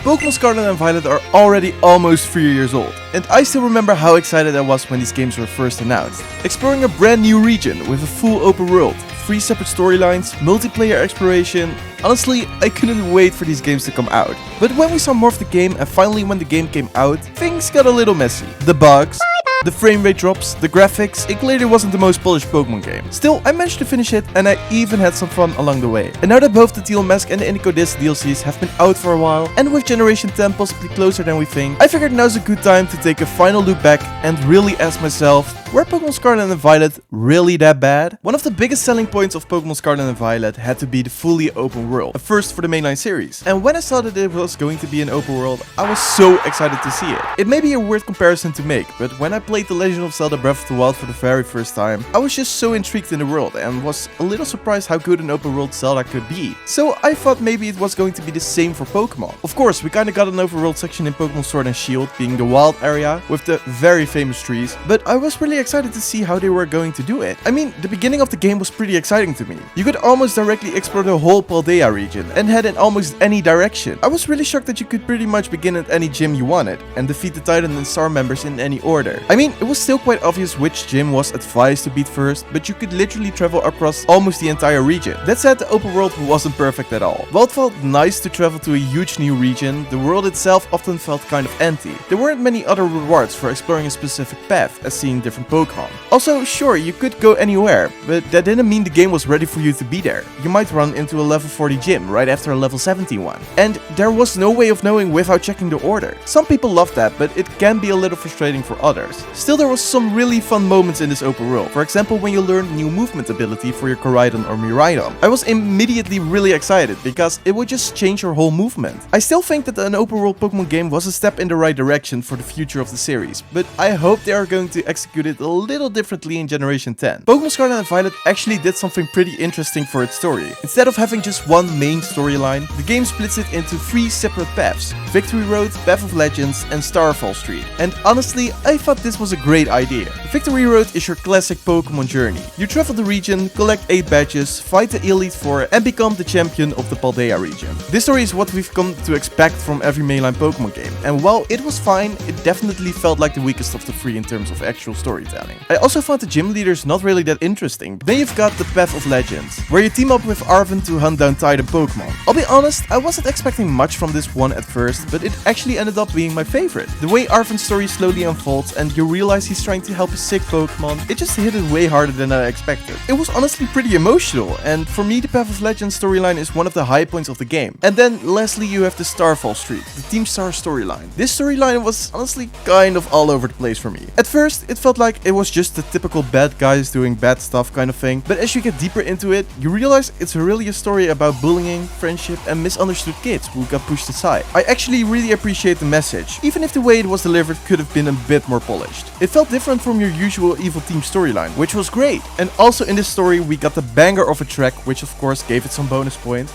Pokémon Scarlet and Violet are already almost 3 years old, and I still remember how excited I was when these games were first announced. Exploring a brand new region with a full open world, 3 separate storylines, multiplayer exploration. Honestly, I couldn't wait for these games to come out. But when we saw more of the game, and finally when the game came out, things got a little messy. The bugs, the frame rate drops, the graphics, it clearly wasn't the most polished Pokemon game. Still, I managed to finish it, and I even had some fun along the way. And now that both the Teal Mask and the Indigo Disc DLCs have been out for a while, and with Generation 10 possibly closer than we think, I figured now's a good time to take a final look back and really ask myself, were Pokemon Scarlet and Violet really that bad? One of the biggest selling points of Pokemon Scarlet and Violet had to be the fully open world, a first for the mainline series. And when I saw that it was going to be an open world, I was so excited to see it. It may be a weird comparison to make, but when I played The Legend of Zelda Breath of the Wild for the very first time, I was just so intrigued in the world and was a little surprised how good an open world Zelda could be. So I thought maybe it was going to be the same for Pokemon. Of course, we kinda got an open world section in Pokemon Sword and Shield, being the wild area with the very famous trees, but I was really excited to see how they were going to do it. I mean, the beginning of the game was pretty exciting to me. You could almost directly explore the whole Paldea region and head in almost any direction. I was really shocked that you could pretty much begin at any gym you wanted and defeat the Titan and Star members in any order. I mean, it was still quite obvious which gym was advised to beat first, but you could literally travel across almost the entire region. That said, the open world wasn't perfect at all. While it felt nice to travel to a huge new region, the world itself often felt kind of empty. There weren't many other rewards for exploring a specific path, as seeing different Pokemon. Also, sure, you could go anywhere, but that didn't mean the game was ready for you to be there. You might run into a level 40 gym right after a level 70 one. And there was no way of knowing without checking the order. Some people love that, but it can be a little frustrating for others. Still, there was some really fun moments in this open world. For example, when you learned new movement ability for your Koraidon or Miraidon. I was immediately really excited because it would just change your whole movement. I still think that an open world Pokemon game was a step in the right direction for the future of the series, but I hope they are going to execute it a little differently in Generation 10. Pokemon Scarlet and Violet actually did something pretty interesting for its story. Instead of having just one main storyline, the game splits it into 3 separate paths: Victory Road, Path of Legends, and Starfall Street. And honestly, I thought this was a great idea. Victory Road is your classic Pokemon journey. You travel the region, collect 8 badges, fight the Elite Four, and become the champion of the Paldea region. This story is what we've come to expect from every mainline Pokemon game, and while it was fine, it definitely felt like the weakest of the 3 in terms of actual storytelling. I also found the gym leaders not really that interesting. Then you've got the Path of Legends, where you team up with Arven to hunt down Titan Pokemon. I'll be honest, I wasn't expecting much from this one at first, but it actually ended up being my favorite. The way Arven's story slowly unfolds and you realize he's trying to help a sick Pokemon, it just hit it way harder than I expected. It was honestly pretty emotional, and for me the Path of Legends storyline is one of the high points of the game. And then lastly you have the Starfall Street, the Team Star storyline. This storyline was honestly kind of all over the place for me. At first it felt like it was just the typical bad guys doing bad stuff kind of thing, but as you get deeper into it, you realize it's really a story about bullying, friendship, and misunderstood kids who got pushed aside. I actually really appreciate the message, even if the way it was delivered could have been a bit more polished. It felt different from your usual evil team storyline, which was great. And also in this story we got the banger of a track, which of course gave it some bonus points.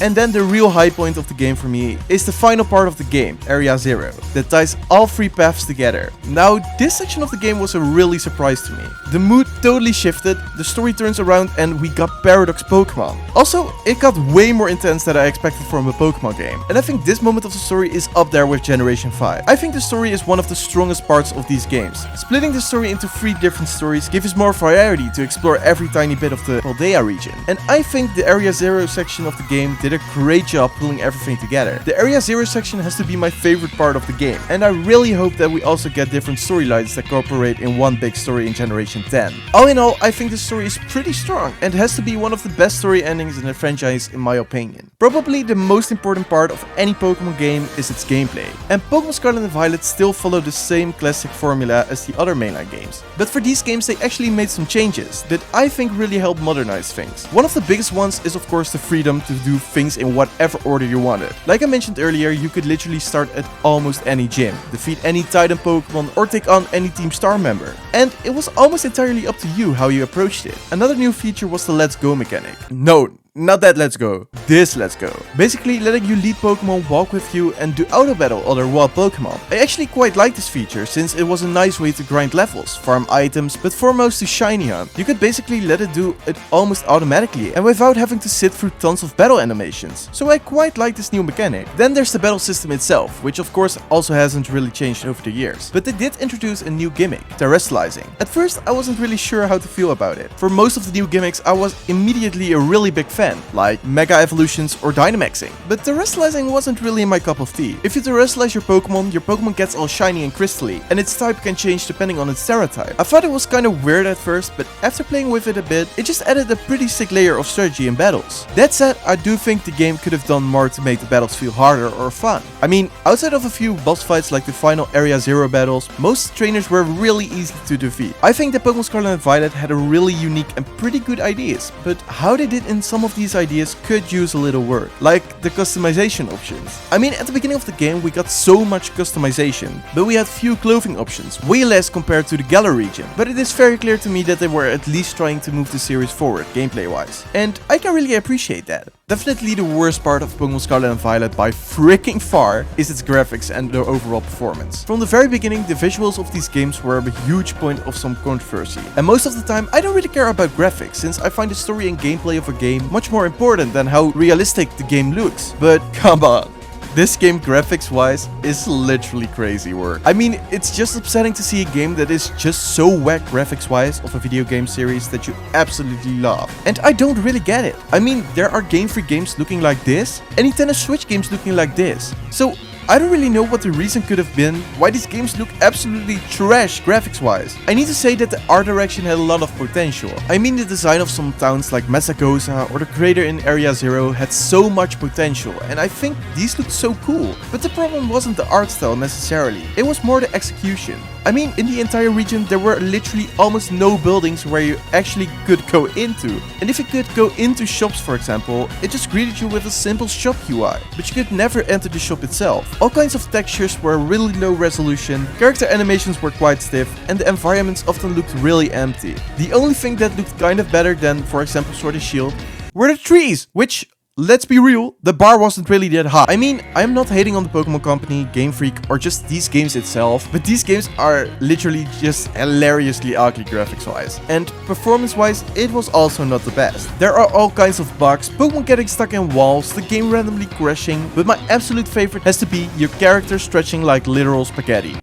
And then the real high point of the game for me is the final part of the game, Area 0, that ties all 3 paths together. Now, this section of the game was a really surprise to me. The mood totally shifted, the story turns around, and we got Paradox Pokemon. Also, it got way more intense than I expected from a Pokemon game. And I think this moment of the story is up there with Generation 5. I think the story is one of the strongest parts of these games. Splitting the story into 3 different stories gives us more variety to explore every tiny bit of the Paldea region. And I think the Area 0 section of the game did a great job pulling everything together. The Area 0 section has to be my favorite part of the game, and I really hope that we also get different storylines that cooperate in one big story in Generation 10. All in all, I think the story is pretty strong and has to be one of the best story endings in the franchise in my opinion. Probably the most important part of any Pokemon game is its gameplay, and Pokemon Scarlet and Violet still follow the same classic formula as the other mainline games. But for these games they actually made some changes that I think really help modernize things. One of the biggest ones is of course the freedom to do things in whatever order you wanted. Like I mentioned earlier, you could literally start at almost any gym, defeat any Titan Pokemon, or take on any Team Star member. And it was almost entirely up to you how you approached it. Another new feature was the Let's Go mechanic. No, not that Let's Go, this Let's Go. Basically letting you lead Pokemon walk with you and do auto battle other wild Pokemon. I actually quite like this feature since it was a nice way to grind levels, farm items, but foremost to shiny hunt. You could basically let it do it almost automatically and without having to sit through tons of battle animations. So I quite like this new mechanic. Then there's the battle system itself, which of course also hasn't really changed over the years. But they did introduce a new gimmick, terrestrializing. At first I wasn't really sure how to feel about it. For most of the new gimmicks I was immediately a really big fan, like Mega Evolutions or Dynamaxing. But terrestrializing wasn't really my cup of tea. If you terrestrialize your Pokemon gets all shiny and crystally, and its type can change depending on its Terra type. I thought it was kinda weird at first, but after playing with it a bit, it just added a pretty sick layer of strategy in battles. That said, I do think the game could have done more to make the battles feel harder or fun. I mean, outside of a few boss fights like the final Area Zero battles, most trainers were really easy to defeat. I think that Pokemon Scarlet and Violet had a really unique and pretty good ideas, but how they did in some of these ideas could use a little work, like the customization options. I mean, at the beginning of the game we got so much customization, but we had few clothing options, way less compared to the Galar region. But it is very clear to me that they were at least trying to move the series forward, gameplay wise, and I can really appreciate that. Definitely the worst part of Pokemon Scarlet and Violet by freaking far is its graphics and the overall performance. From the very beginning, the visuals of these games were a huge point of some controversy. And most of the time, I don't really care about graphics, since I find the story and gameplay of a game much more important than how realistic the game looks. But come on. This game graphics wise is literally crazy work. I mean, it's just upsetting to see a game that is just so whack graphics wise of a video game series that you absolutely love. And I don't really get it. I mean, there are Game Freak games looking like this and Nintendo Switch games looking like this. So I don't really know what the reason could have been why these games look absolutely trash graphics wise. I need to say that the art direction had a lot of potential. I mean, the design of some towns like Mesagoza or the crater in Area Zero had so much potential, and I think these looked so cool. But the problem wasn't the art style necessarily, it was more the execution. I mean, in the entire region there were literally almost no buildings where you actually could go into. And if you could go into shops, for example, it just greeted you with a simple shop UI, but you could never enter the shop itself. All kinds of textures were really low resolution, character animations were quite stiff, and the environments often looked really empty. The only thing that looked kind of better than, for example, Sword and Shield were the trees, which, let's be real, the bar wasn't really that high. I mean, I'm not hating on the Pokemon Company, Game Freak, or just these games itself, but these games are literally just hilariously ugly graphics wise. And performance wise, it was also not the best. There are all kinds of bugs, Pokemon getting stuck in walls, the game randomly crashing, but my absolute favorite has to be your character stretching like literal spaghetti.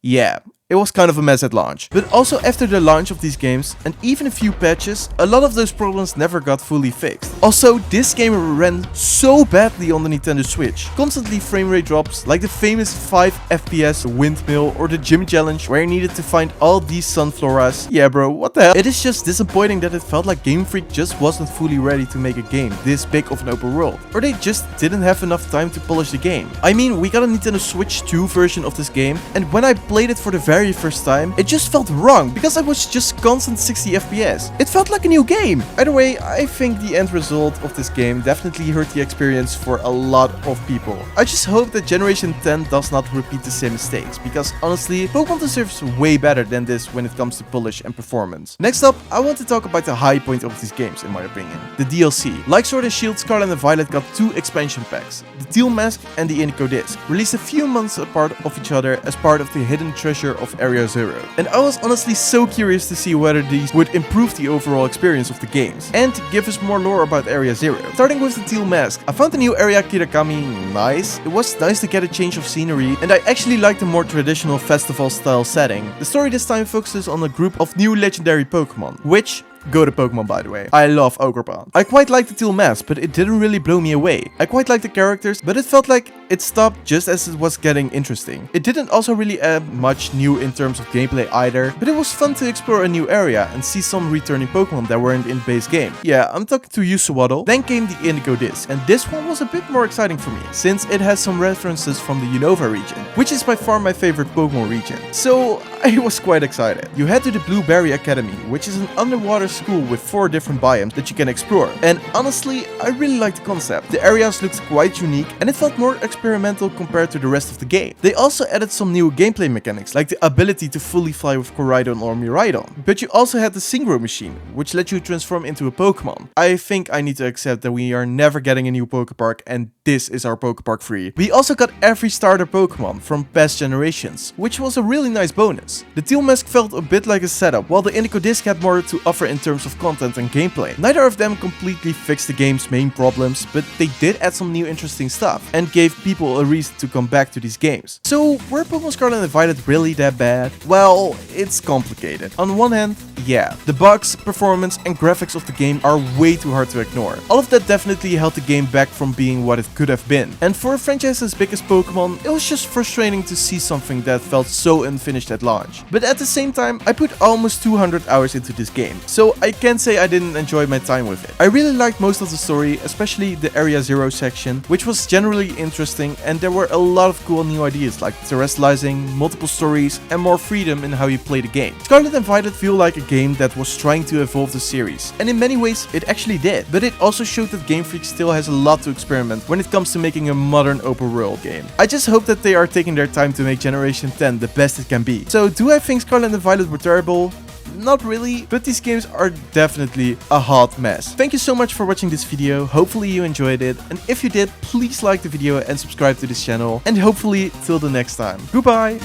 Yeah. It was kind of a mess at launch. But also after the launch of these games, and even a few patches, a lot of those problems never got fully fixed. Also, this game ran so badly on the Nintendo Switch. Constantly frame rate drops, like the famous 5 FPS windmill or the gym challenge where you needed to find all these sunfloras. Yeah bro, what the hell? It is just disappointing that it felt like Game Freak just wasn't fully ready to make a game this big of an open world. Or they just didn't have enough time to polish the game. I mean, we got a Nintendo Switch 2 version of this game, and when I played it for the very first time, it just felt wrong because I was just constant 60 FPS. It felt like a new game. Either way, I think the end result of this game definitely hurt the experience for a lot of people. I just hope that Generation 10 does not repeat the same mistakes, because honestly, Pokemon deserves way better than this when it comes to polish and performance. Next up, I want to talk about the high point of these games in my opinion, the DLC. Like Sword and Shield, Scarlet and Violet got 2 expansion packs, the Teal Mask and the Indigo Disc, released a few months apart of each other as part of the hidden treasure of Area Zero. And I was honestly so curious to see whether these would improve the overall experience of the games and give us more lore about Area Zero. Starting with the Teal Mask, I found the new area Kirakami nice. It was nice to get a change of scenery, and I actually liked the more traditional festival style setting. The story this time focuses on a group of new legendary Pokemon, which go to Pokemon, by the way. I love Ogerpon. I quite liked the Teal Mask, but it didn't really blow me away. I quite liked the characters, but it felt like it stopped just as it was getting interesting. It didn't also really add much new in terms of gameplay either, but it was fun to explore a new area and see some returning Pokemon that weren't in the base game. Yeah, I'm talking to you, Swaddle. Then came the Indigo Disc, and this one was a bit more exciting for me, since it has some references from the Unova region, which is by far my favorite Pokemon region. So I was quite excited. You head to the Blueberry Academy, which is an underwater school with 4 different biomes that you can explore. And honestly, I really like the concept. The areas looked quite unique and it felt more explorable experimental compared to the rest of the game. They also added some new gameplay mechanics, like the ability to fully fly with Koraidon or Miraidon. But you also had the Synchro machine, which let you transform into a Pokemon. I think I need to accept that we are never getting a new Pokepark, and this is our Pokepark free. We also got every starter Pokemon from past generations, which was a really nice bonus. The Teal mask felt a bit like a setup, while the Indigo disc had more to offer in terms of content and gameplay. Neither of them completely fixed the game's main problems, but they did add some new interesting stuff, and gave people a reason to come back to these games. So, were Pokémon Scarlet and Violet really that bad? Well, it's complicated. On one hand, yeah, the bugs, performance, and graphics of the game are way too hard to ignore. All of that definitely held the game back from being what it could have been. And for a franchise as big as Pokémon, it was just frustrating to see something that felt so unfinished at launch. But at the same time, I put almost 200 hours into this game, so I can't say I didn't enjoy my time with it. I really liked most of the story, especially the Area Zero section, which was generally interesting, and there were a lot of cool new ideas like terrestrializing, multiple stories, and more freedom in how you play the game. Scarlet and Violet feel like a game that was trying to evolve the series, and in many ways it actually did, but it also showed that Game Freak still has a lot to experiment when it comes to making a modern open world game. I just hope that they are taking their time to make Generation 10 the best it can be. So do I think Scarlet and Violet were terrible? Not really, but these games are definitely a hot mess. Thank you so much for watching this video, hopefully you enjoyed it, and if you did, please like the video and subscribe to this channel, and hopefully till the next time. Goodbye!